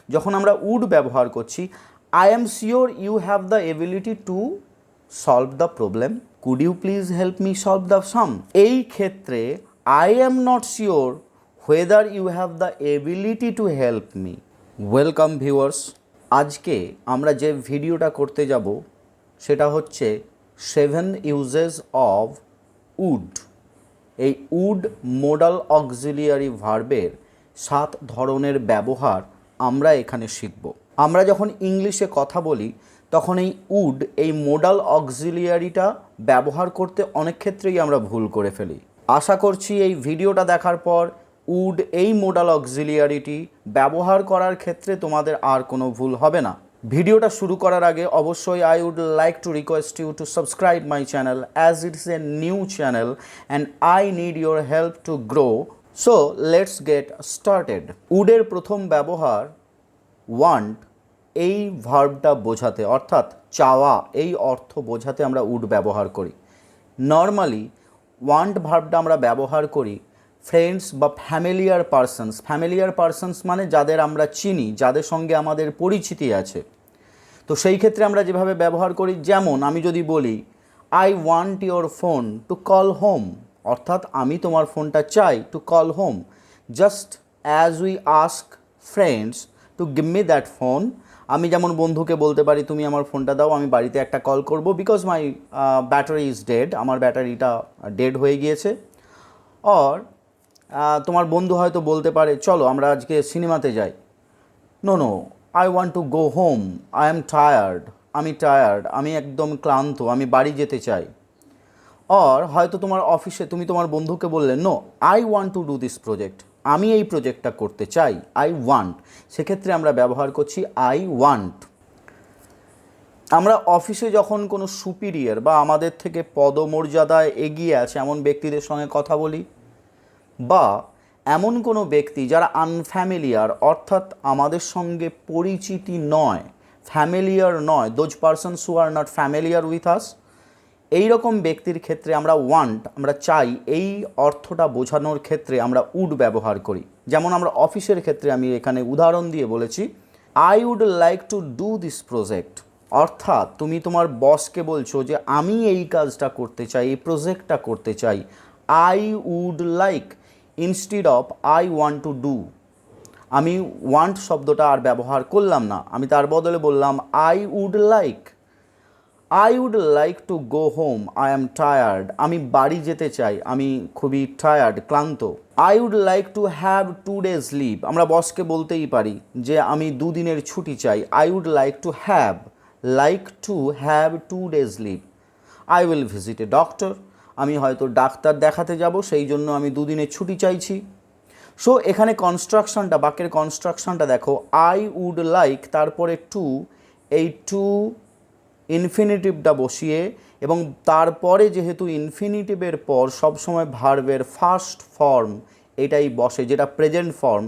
যখন আমরা উড ব্যবহার করছি, I am sure you have the ability to solve the problem, could you please help me solve the sum. এই ক্ষেত্রে I am not sure whether you have the ability to help me. Welcome viewers, আজকে আমরা যে ভিডিওটা করতে যাব সেটা হচ্ছে 7 ইউজেস অফ উড। এই উড মোডাল অক্সিলিয়ারি ভার্বের 7 ধরনের ব্যবহার আমরা এখানে শিখব। আমরা যখন ইংলিশে কথা বলি তখন এই উড, এই মোডাল অক্সিলিয়ারিটা ব্যবহার করতে অনেক ক্ষেত্রেই আমরা ভুল করে ফেলি। আশা করছি এই ভিডিওটা দেখার পর উড, এই মোডাল অক্সিলিয়ারিটি ব্যবহার করার ক্ষেত্রে তোমাদের আর কোনো ভুল হবে না। ভিডিওটা শুরু করার আগে অবশ্যই I would like to request you to subscribe my channel as it's a new channel and I need your help to grow. So let's get started. উডের প্রথম ব্যবহার ওয়ান্ট, এই ভার্বটা বোঝাতে, অর্থাৎ চাওয়া, এই অর্থ বোঝাতে আমরা উড ব্যবহার করি। নর্মালি ওয়ান্ট ভার্বটা আমরা ব্যবহার করি ফ্রেন্ডস বা ফ্যামিলিয়ার পারসনস। ফ্যামিলিয়ার পারসনস মানে যাদের আমরা চিনি, যাদের সঙ্গে আমাদের পরিচিতি আছে। তো সেই ক্ষেত্রে আমরা যেভাবে ব্যবহার করি, যেমন আমি যদি বলি I want your phone to call home, অর্থাৎ আমি তোমার ফোনটা চাই to call home. Just as we ask friends to give me that phone, আমি যেমন বন্ধুকে বলতে পারি তুমি আমার ফোনটা দাও, আমি বাড়িতে একটা কল করব, because my battery is dead, আমার ব্যাটারিটা ডেড হয়ে গিয়েছে। অর তোমার বন্ধু হয়তো বলতে পারে চলো আমরা আজকে সিনেমাতে যাই। No no, I want to go home, I am tired, আমি একদম ক্লান্ত, আমি বাড়ি যেতে চাই। অর হয়তো তোমার অফিসে তুমি তোমার বন্ধুকে বললে no, I want to do this project, আমি এই প্রজেক্টটা করতে চাই, আই ওয়ান্ট। সেক্ষেত্রে আমরা ব্যবহার করছি আই ওয়ান্ট। আমরা অফিসে যখন কোনো সুপিরিয়র বা আমাদের থেকে পদমর্যাদায় এগিয়ে আছে এমন ব্যক্তিদের সঙ্গে কথা বলি, বা এমন কোনো ব্যক্তি যারা আনফ্যামিলিয়ার, অর্থাৎ আমাদের সঙ্গে পরিচিতি নয়, ফ্যামিলিয়ার নয়, those persons who are not familiar with us, এই রকম ব্যক্তির ক্ষেত্রে আমরা ওয়ান্ট, আমরা চাই, এই অর্থটা বোঝানোর ক্ষেত্রে আমরা উড ব্যবহার করি। যেমন আমরা অফিসের ক্ষেত্রে আমি এখানে উদাহরণ দিয়ে বলেছি I would like to do this project, অর্থাৎ তুমি তোমার বসকে বলছো যে আমি এই কাজটা করতে চাই, এই প্রজেক্টটা করতে চাই। I would like instead of I want to do, আমি ওয়ান্ট শব্দটা আর ব্যবহার করলাম না, আমি তার বদলে বললাম I would like to go home, I am tired, আমি বাড়ি যেতে চাই, আমি খুবই টায়ার্ড, ক্লান্ত। I would like to have 2 days leave, আমরা বসকে বলতেই পারি যে আমি 2 দিনের ছুটি চাই। I would like to have 2 days leave. I will visit a doctor, আমি হয়তো ডাক্তার দেখাতে যাব, সেই জন্য আমি 2 দিনের ছুটি চাইছি। সো এখানে কনস্ট্রাকশনটা, বাক্যের কনস্ট্রাকশনটা দেখো, আই উড লাইক, তারপরে টু, এই টু ইনফিনিটিভটা বসিয়ে, এবং তারপরে যেহেতু ইনফিনিটিভের পর সবসময় ভার্বের ফার্স্ট ফর্ম এটাই বসে, যেটা প্রেজেন্ট ফর্ম।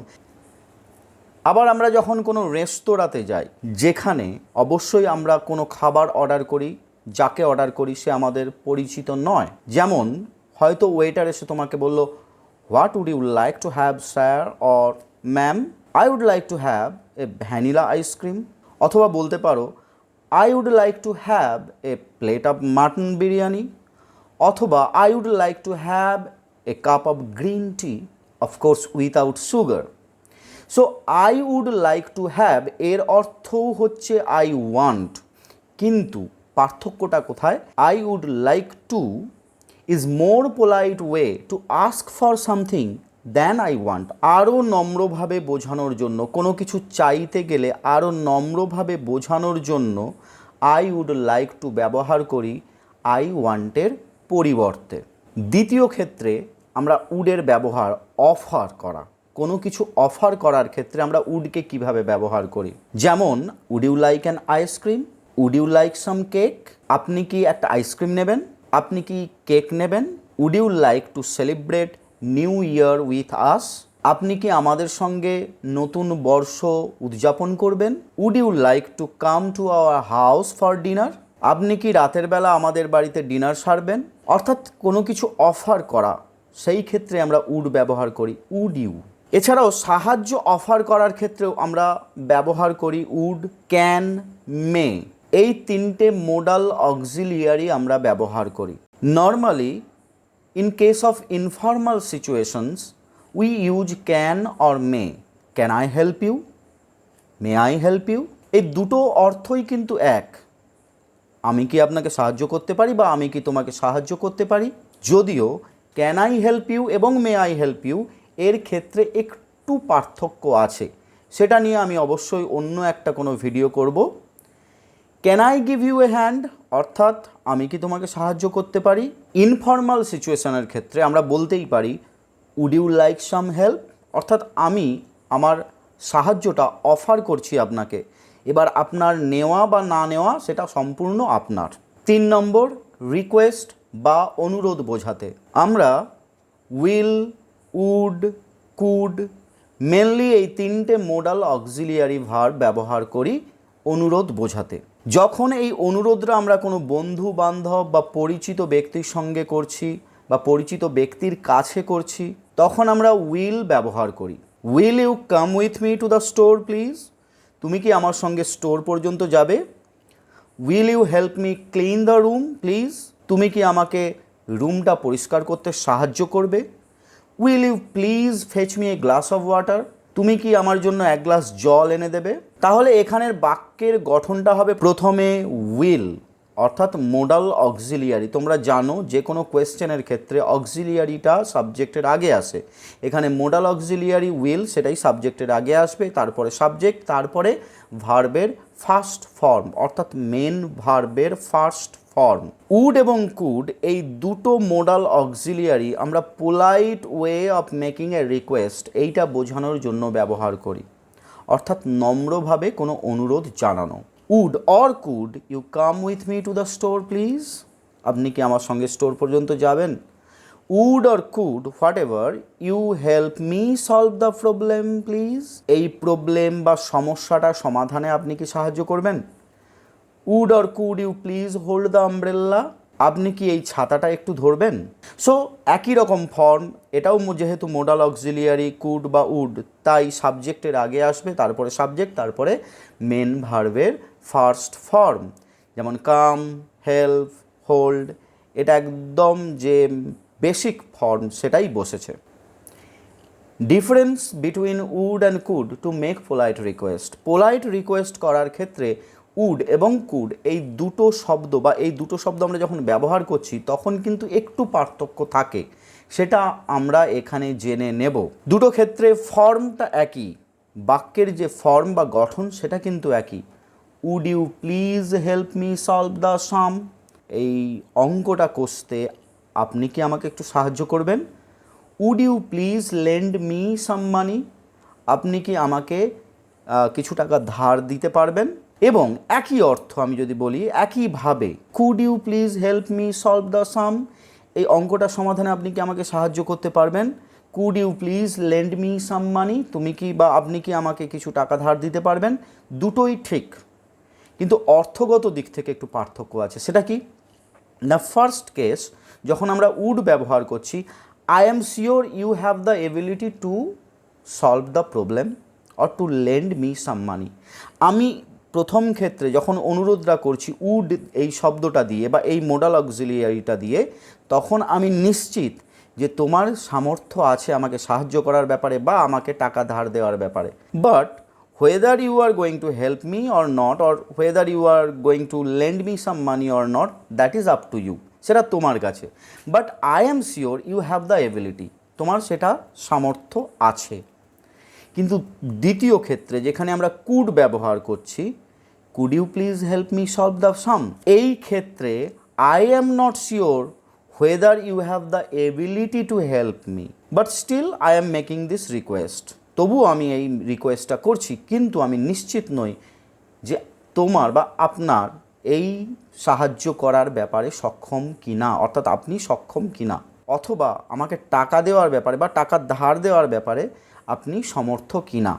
আবার আমরা যখন কোনো রেস্তোরাঁতে যাই, যেখানে অবশ্যই আমরা কোনো খাবার অর্ডার করি, যাকে অর্ডার করি সে আমাদের পরিচিত নয়, যেমন হয়তো ওয়েটার এসে তোমাকে বলল what would you like to have sir, or ma'am I would like to have a vanilla ice cream, অথবা বলতে পারো I would like to have a plate of mutton biryani, অথবা I would like to have a cup of green tea, of course without sugar. So I would like to have এর অর্থও হচ্ছে I want, কিন্তু পার্থক্যটা কোথায়? I would like to is more polite way to ask for something than I want. আরও নম্রভাবে বোঝানোর জন্য, কোনো কিছু চাইতে গেলে আরও নম্রভাবে বোঝানোর জন্য আই উড লাইক টু ব্যবহার করি আই ওয়ান্টের পরিবর্তে। দ্বিতীয় ক্ষেত্রে আমরা উডের ব্যবহার অফার করা, কোনো কিছু অফার করার ক্ষেত্রে আমরা উডকে কিভাবে ব্যবহার করি, যেমন would you like an ice cream, would you like some cake, আপনি কি একটা আইসক্রিম নেবেন, আপনি কি কেক নেবেন। Would you like to celebrate new year with us, আপনি কি আমাদের সঙ্গে নতুন বর্ষ উদযাপন করবেন। Would you like to come to our house for dinner, আপনি কি রাতের বেলা আমাদের বাড়িতে ডিনার সারবেন। অর্থাৎ কোনো কিছু অফার করা, সেই ক্ষেত্রে আমরা উড ব্যবহার করি উড ইউ। এছাড়াও সাহায্য অফার করার ক্ষেত্রেও আমরা ব্যবহার করি উড, ক্যান, মে। এই তিনটে মোডাল অক্সিলিয়ারি আমরা ব্যবহার করি। Normally in case of informal situations we use can or may. Can I help you, may I help you. এই দুটো অর্থই কিন্তু এক। আমি কি আপনাকে সাহায্য করতে পারি বা আমি কি তোমাকে সাহায্য করতে পারি। যদিও ক্যান আই হেল্প ইউ এবং মে আই হেল্প ইউ এর ক্ষেত্রে একটু পার্থক্য আছে, সেটা নিয়ে আমি অবশ্যই অন্য একটা কোনো ভিডিও করব। Can I give you a hand, অর্থাৎ আমি কি তোমাকে সাহায্য করতে পারি। ইনফর্মাল সিচুয়েশনের ক্ষেত্রে আমরা বলতেই পারি would you like some help, অর্থাৎ আমি আমার সাহায্যটা অফার করছি আপনাকে, এবার আপনার নেওয়া বা না নেওয়া সেটা সম্পূর্ণ আপনার। 3 নম্বর, রিকোয়েস্ট বা অনুরোধ বোঝাতে আমরা উইল, উড, কুড, মেনলি এই তিনটে মোডাল অক্সিলিয়ারি ভার্ব ব্যবহার করি অনুরোধ বোঝাতে। যখন এই অনুরোধটা আমরা কোনো বন্ধু বান্ধব বা পরিচিত ব্যক্তির সঙ্গে করছি বা পরিচিত ব্যক্তির কাছে করছি, তখন আমরা উইল ব্যবহার করি। Will you come with me to the store please, তুমি কি আমার সঙ্গে স্টোর পর্যন্ত যাবে। Will you help me clean the room please, তুমি কি আমাকে রুমটা পরিষ্কার করতে সাহায্য করবে। Will you please fetch me a glass of water, তুমি কি আমার জন্য এক গ্লাস জল এনে দেবে। তাহলে এখানের বাক্যের গঠনটা হবে প্রথমে উইল, অর্থাৎ মোডাল অক্সিলিয়ারি। তোমরা জানো যে কোনো কোয়েশ্চেনের ক্ষেত্রে অক্সিলিয়ারিটা সাবজেক্টের আগে আসে। এখানে মোডাল অক্সিলিয়ারি উইল, সেটাই সাবজেক্টের আগে আসবে, তারপরে সাবজেক্ট, তারপরে ভার্বের ফার্স্ট ফর্ম, অর্থাৎ মেন ভার্বের ফার্স্ট ফর্ম। উড এবং কুড এই দুটো মোডাল অক্সিলিয়ারি আমরা polite way of making A request এইটা বোঝানোর জন্য ব্যবহার করি, অর্থাৎ নম্রভাবে কোনো অনুরোধ জানানো। Would or could you come with me to the store please, আপনি কি আমার সঙ্গে স্টোর পর্যন্ত যাবেন। Would or could whatever you help me solve the problem please, এই প্রবলেম বা সমস্যাটা সমাধানে আপনি কি সাহায্য করবেন। Would or could you please hold the umbrella, আপনি কি এই ছাতাটা একটু ধরবেন। সো একই রকম ফর্ম, এটাও যেহেতু মোডাল অক্সিলিয়ারি কুড বা উড, তাই সাবজেক্টের আগে আসবে, তারপরে সাবজেক্ট, তারপরে মেন ভার্বের ফার্স্ট ফর্ম। যেমন কাম, হেল্প, হোল্ড, এটা একদম যে বেসিক ফর্ম সেটাই বসেছে। Difference between wood and could to make polite request, polite request করার ক্ষেত্রে উড এবং কুড এই দুটো শব্দ বা এই দুটো শব্দ আমরা যখন ব্যবহার করছি তখন কিন্তু একটু পার্থক্য থাকে, সেটা আমরা এখানে জেনে নেব। দুটো ক্ষেত্রে ফর্মটা একই, বাক্যের যে ফর্ম বা গঠন সেটা কিন্তু একই। Would you please help me solve the sum, এই অঙ্কটা কষতে আপনি কি আমাকে একটু সাহায্য করবেন। Would you please lend me some money, আপনি কি আমাকে কিছু টাকা ধার দিতে পারবেন। এবং একই অর্থ আমি যদি বলি একইভাবে could you please help me solve the sum, এই অঙ্কটা সমাধানে আপনি কি আমাকে সাহায্য করতে পারবেন। Could you please lend me some money, তুমি কি বা আপনি কি আমাকে কিছু টাকা ধার দিতে পারবেন। দুটোই ঠিক, কিন্তু অর্থগত দিক থেকে একটু পার্থক্য আছে। সেটা কি না, ফার্স্ট কেস যখন আমরা উড ব্যবহার করছি, I am sure you have the ability to solve the problem or to lend me some money. আমি প্রথম ক্ষেত্রে যখন অনুরোধটা করছি উড এই শব্দটা দিয়ে বা এই মোডাল অক্সিলিয়ারিটা দিয়ে, তখন আমি নিশ্চিত যে তোমার সামর্থ্য আছে আমাকে সাহায্য করার ব্যাপারে বা আমাকে টাকা ধার দেওয়ার ব্যাপারে। But whether you are going to help me or not, or whether you are going to lend me some money or not, that is up to you, সেটা তোমার কাছে। But I am sure you have the ability, তোমার সেটা সামর্থ্য আছে। কিন্তু দ্বিতীয় ক্ষেত্রে যেখানে আমরা কুড ব্যবহার করছি, could you please help me solve the sum, এই ক্ষেত্রে I am not sure whether you have the ability to help me, but still I am making this request, তবুও আমি এই রিকোয়েস্টটা করছি, কিন্তু আমি নিশ্চিত নই যে তোমার বা আপনার এই সাহায্য করার ব্যাপারে সক্ষম কিনা, অর্থাৎ আপনি সক্ষম কিনা, অথবা আমাকে টাকা দেওয়ার ব্যাপারে বা টাকা ধার দেওয়ার ব্যাপারে আপনি সমর্থ কিনা।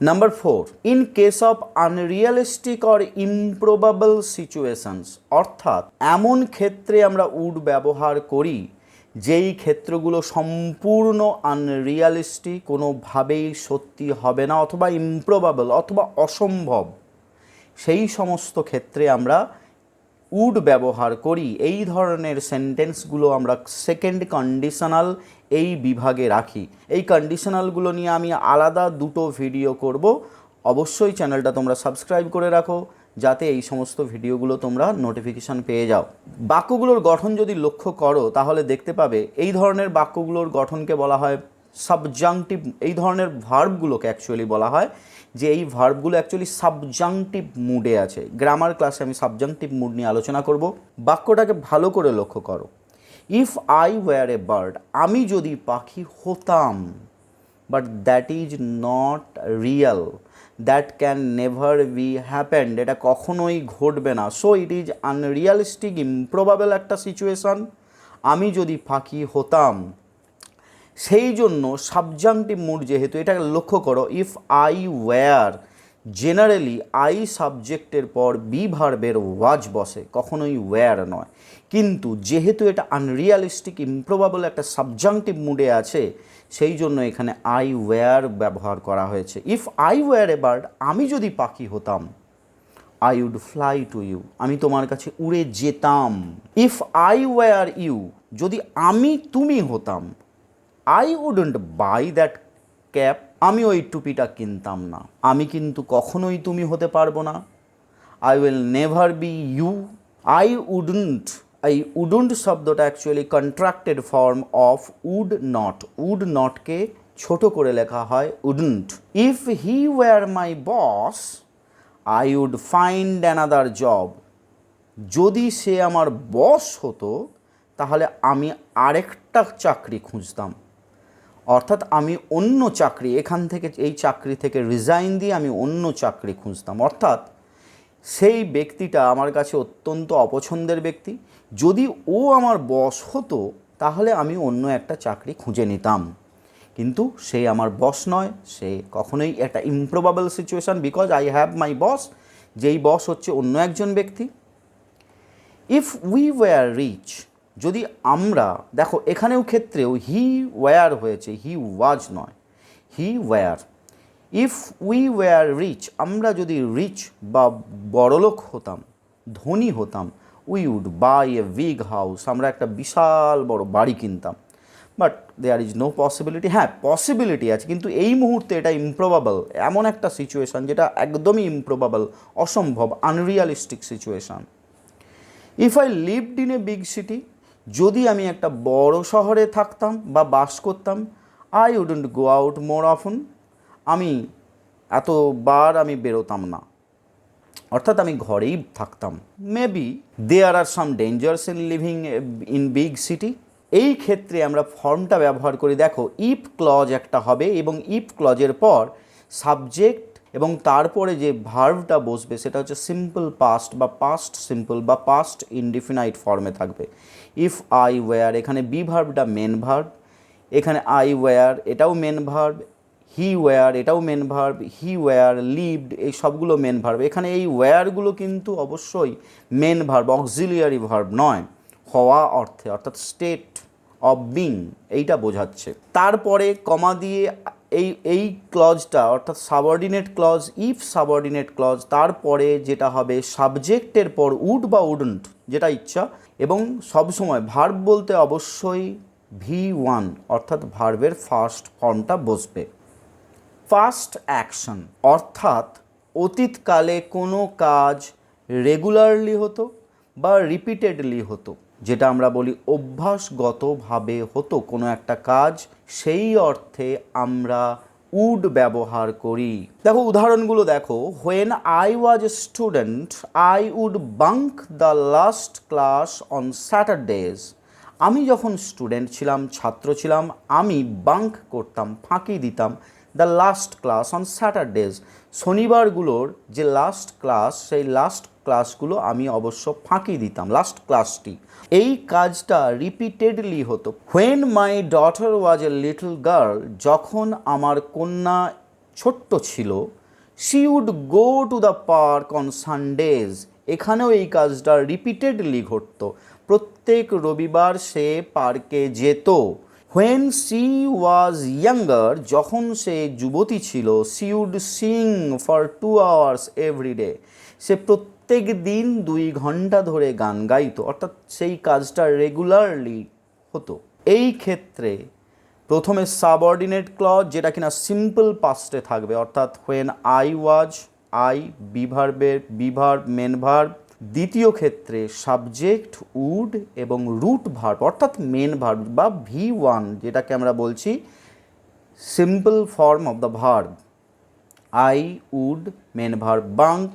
Number 4, in case of unrealistic or improbable situations, অর্থাৎ এমন ক্ষেত্রে আমরা উড ব্যবহার করি যেই ক্ষেত্রগুলো সম্পূর্ণ আনরিয়ালিস্টিক, কোনোভাবেই সত্যি হবে না অথবা ইমপ্রবাবল অথবা অসম্ভব, সেই সমস্ত ক্ষেত্রে আমরা উড ব্যবহার করি। এই ধরনের সেন্টেন্সগুলো আমরা সেকেন্ড কন্ডিশনাল এই বিভাগে রাখি। এই কন্ডিশনালগুলো নিয়ে আমি আলাদা দুটো ভিডিও করব, অবশ্যই চ্যানেলটা তোমরা সাবস্ক্রাইব করে রাখো যাতে এই সমস্ত ভিডিওগুলো তোমরা নোটিফিকেশান পেয়ে যাও। বাক্যগুলোর গঠন যদি লক্ষ্য করো তাহলে দেখতে পাবে এই ধরনের বাক্যগুলোর গঠনকে বলা হয় সাবজাংটিভ। এই ধরনের ভার্বগুলোকে অ্যাকচুয়ালি বলা হয় যে এই ভার্বগুলো অ্যাকচুয়ালি সাবজাংটিভ মুডে আছে। গ্রামার ক্লাসে আমি সাবজাংটিভ মুড নিয়ে আলোচনা করব। বাক্যটাকে ভালো করে লক্ষ্য করো। If I were a bird, আমি যদি পাখি হতাম, but that is not real, that can never be happened, এটা কখনোই ঘটবে না। So it is unrealistic, improbable একটা সিচুয়েশান। আমি যদি পাখি হতাম, সেই জন্য সাবজাংটিভ মুড যেহেতু, এটাকে লক্ষ্য করো। If I were, generally I সাবজেক্টের পর বি ভার্বের ওয়াজ বসে, কখনোই ওয়্যার নয়। কিন্তু যেহেতু এটা আনরিয়ালিস্টিক ইমপ্রবাবল একটা সাবজাংটিভ মুডে আছে, সেই জন্য এখানে আই ওয়্যার ব্যবহার করা হয়েছে। If I were a bird, আমি যদি পাখি হতাম, I would fly to you, আমি তোমার কাছে উড়ে যেতাম। ইফ আই ওয়্যার ইউ, যদি আমি তুমি হতাম, I wouldn't buy that cap, আমি ওই টুপিটা কিনতাম না। আমি কিন্তু কখনোই তুমি হতে পারবো না। I will never be you. I wouldn't শব্দটা actually contracted form of would not. Would নটকে ছোট করে লেখা হয় wouldn't. If he were my boss, I would find another job, যদি সে আমার বস হতো তাহলে আমি আরেকটা চাকরি খুঁজতাম। অর্থাৎ আমি অন্য চাকরি, এখান থেকে এই চাকরি থেকে রিজাইন দিয়ে আমি অন্য চাকরি খুঁজতাম। অর্থাৎ সেই ব্যক্তিটা আমার কাছে অত্যন্ত অপছন্দের ব্যক্তি, যদি ও আমার বস হতো তাহলে আমি অন্য একটা চাকরি খুঁজে নিতাম। কিন্তু সে আমার বস নয়, সে কখনোই একটা improbable situation, because I have my boss, যেই বস হচ্ছে অন্য একজন ব্যক্তি। ইফ উই ওয়্যার রিচ, যদি আমরা, দেখো এখানেও ক্ষেত্রেও হি ওয়্যার হয়েছে, হি ওয়াজ নয়, he were. If we were rich, আমরা যদি রিচ বা বড়লোক হতাম, ধনী হতাম, we would buy a big house, আমরা একটা বিশাল বড় বাড়ি কিনতাম। But there is no possibility, হ্যাঁ পসিবিলিটি আছে, কিন্তু এই মুহূর্তে এটা ইমপ্রবাবল, এমন একটা সিচুয়েশান যেটা একদমই ইমপ্রবাবল, অসম্ভব, unrealistic situation. If I lived in a big city, যদি আমি একটা বড় শহরে থাকতাম বা বাস করতাম, I wouldn't go out more often, আমি এতবার আমি বেরোতাম না, অর্থাৎ আমি ঘরেই থাকতাম। Maybe there are some dangers in living in big city, এই ক্ষেত্রে আমরা ফর্মটা ব্যবহার করি। দেখো ইফ ক্লজ একটা হবে এবং ইফ ক্লজের পর সাবজেক্ট এবং তারপরে যে ভার্বটা বসবে সেটা হচ্ছে সিম্পল পাস্ট বা পাস্ট সিম্পল বা পাস্ট ইনডিফিনাইট ফর্মে থাকবে। ইফ আই ওয়্যার, এখানে বি ভার্বটা মেন ভার্ব, এখানে আই ওয়্যার এটাও মেন ভার্ব, হি ওয়্যার এটাও মেন ভার্ব, হি ওয়্যার, লিভড এই সবগুলো মেন ভার্ব। এখানে এই ওয়্যারগুলো কিন্তু অবশ্যই মেন ভার্ব, অক্সিলিয়ারি ভার্ব নয়, হওয়া অর্থে, অর্থাৎ স্টেট অফ বিং এইটা বোঝাচ্ছে। তারপরে কমা দিয়ে এই ক্লজটা অর্থাৎ subordinate clause, if subordinate clause, তারপরে যেটা হবে সাবজেক্টের পর উড বা উডন্ট যেটা ইচ্ছা, এবং সবসময় ভার্ব বলতে অবশ্যই V1 অর্থাৎ ভার্বের ফার্স্ট ফর্মটা বসবে। ফার্স্ট অ্যাকশন অর্থাৎ অতীতকালে কোনো কাজ রেগুলারলি হতো বা রিপিটেডলি হতো, যেটা আমরা বলি অভ্যাসগতভাবে হতো কোনো একটা কাজ, সেই অর্থে আমরা উড ব্যবহার করি। দেখো উদাহরণগুলো দেখো। When I was a student I would bunk the last class on Saturdays, আমি যখন স্টুডেন্ট ছিলাম, ছাত্র ছিলাম, আমি বাঙ্ক করতাম, ফাঁকি দিতাম the last class on Saturdays, শনিবারগুলোর যে লাস্ট ক্লাস সেই লাস্ট ক্লাসগুলো আমি অবশ্য ফাঁকি দিতাম, লাস্ট ক্লাসটি। এই কাজটা রিপিটেডলি হতো। When my daughter was a little girl, যখন আমার কন্যা ছোট্ট ছিল, she would go to the park on Sundays, এখানেও এই কাজটা রিপিটেডলি ঘটতো, প্রত্যেক রবিবার সে পার্কে যেত। When she was younger, যখন সে যুবতী ছিল, she would sing for 2 hours every day. সে প্রত্যেক দিন 2 ঘন্টা ধরে গান গাইতো, অর্থাৎ সেই কাজটা রেগুলারলি হতো। এই ক্ষেত্রে প্রথমে সাবঅর্ডিনেট ক্লজ, যেটা কিনা সিম্পল পাস্টে থাকবে, অর্থাৎ when I was, I be verb main verb. দ্বিতীয় ক্ষেত্রে সাবজেক্ট উড এবং রুট ভার্ব অর্থাৎ মেন ভার্ব বা V1, যেটাকে আমরা বলছি simple form of the verb. I would main verb bunk,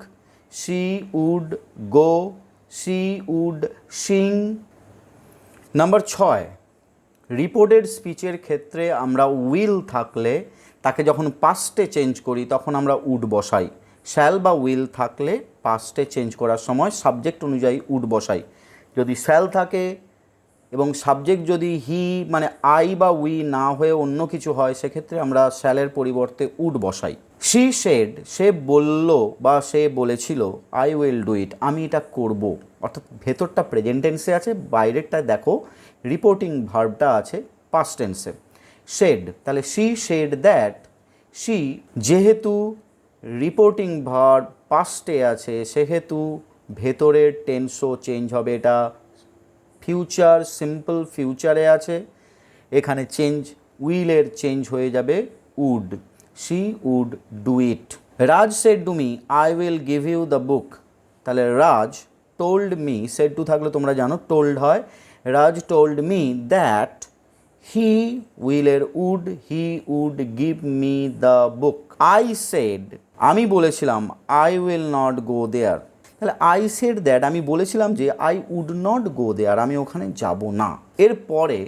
she would go, she would sing। Number 6, reported স্পিচের ক্ষেত্রে আমরা উইল থাকলে তাকে যখন পাস্টে চেঞ্জ করি তখন আমরা উড বসাই। শ্যাল বা উইল থাকলে পাস্টে চেঞ্জ করার সময় সাবজেক্ট অনুযায়ী উড বসাই। যদি শ্যাল থাকে এবং সাবজেক্ট যদি হি মানে আই বা উই না হয়ে অন্য কিছু হয়, সেক্ষেত্রে আমরা শ্যালের পরিবর্তে উড বসাই। শি সেড, সে বলল বা সে বলেছিল, আই উইল ডু ইট, আমি এটা করব। অর্থাৎ ভেতরটা প্রেজেন্ট টেন্সে আছে, বাইরেরটায় দেখো রিপোর্টিং ভার্বটা আছে পাস্ট টেন্সে। সেড, তাহলে শি সেড দ্যাট, শি যেহেতু রিপোর্টিং ভার্ব পাস্টে আছে সেহেতু ভেতরের টেন্সও চেঞ্জ হবে। এটা ফিউচার সিম্পল ফিউচারে আছে, এখানে চেঞ্জ উইলের চেঞ্জ হয়ে যাবে would. She would do it. Raj said to me, I will give you the book. তাহলে Raj told me, said to থাকলে তোমরা জানো টোল্ড হয়। Raj told me that he উইলের would, he would give me the book. I said, আমি বলেছিলাম, I will not go there. তাহলে I said that, আমি বলেছিলাম যে I would not go there, আমি ওখানে যাব না। এরপরে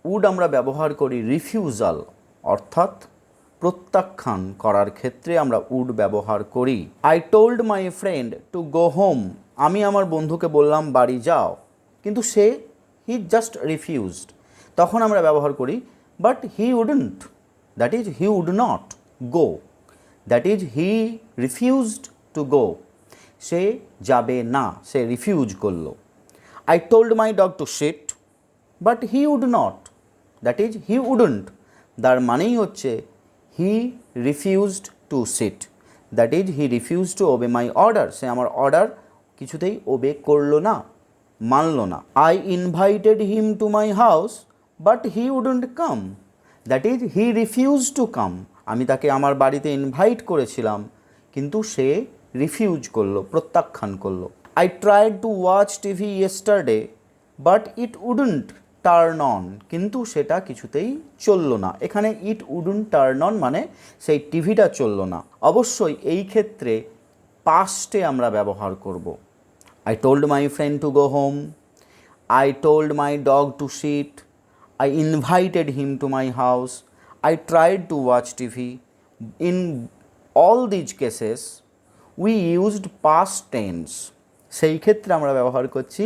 উড আমরা ব্যবহার করি রিফিউজাল, অর্থাৎ প্রত্যাখ্যান করার ক্ষেত্রে আমরা উড ব্যবহার করি। I told my friend two go home, আমি আমার বন্ধুকে বললাম বাড়ি যাও, কিন্তু সে হি জাস্ট রিফিউজড, তখন আমরা ব্যবহার করি but he wouldn't, that is he would not go, that is he refused to go, সে যাবে না, সে রিফিউজ করলো। I told my dog to sit but he would not, that is he wouldn't, তার মানেই হচ্ছে he refused to sit, that is he refuse to obey my order, সে আমার অর্ডার কিছুতেই ওবে করলো না, মানলো না। I invited him to my house but he wouldn't come, that is he refuse to come, আমি তাকে আমার বাড়িতে ইনভাইট করেছিলাম কিন্তু সে রিফিউজ করলো, প্রত্যাখ্যান করলো। I tried to watch TV yesterday but it wouldn't turn on, কিন্তু সেটা কিছুতেই চললো না। এখানে ইট উডন্ট টার্ন অন মানে সেই টিভিটা চললো না। অবশ্যই এই ক্ষেত্রে পাস্টে আমরা ব্যবহার করব। I told my friend to go home, I told my dog to sit, I invited him to my house, I tried to watch TV. In all these cases we used past tense, সেই ক্ষেত্রে আমরা ব্যবহার করছি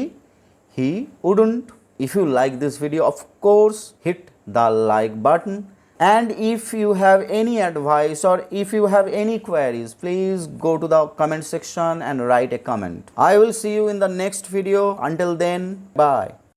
he wouldn't। If you like this video, of course hit the like button, and if you have any advice or if you have any queries, please go to the comment section and write a comment. I will see you in the next video. Until then, bye.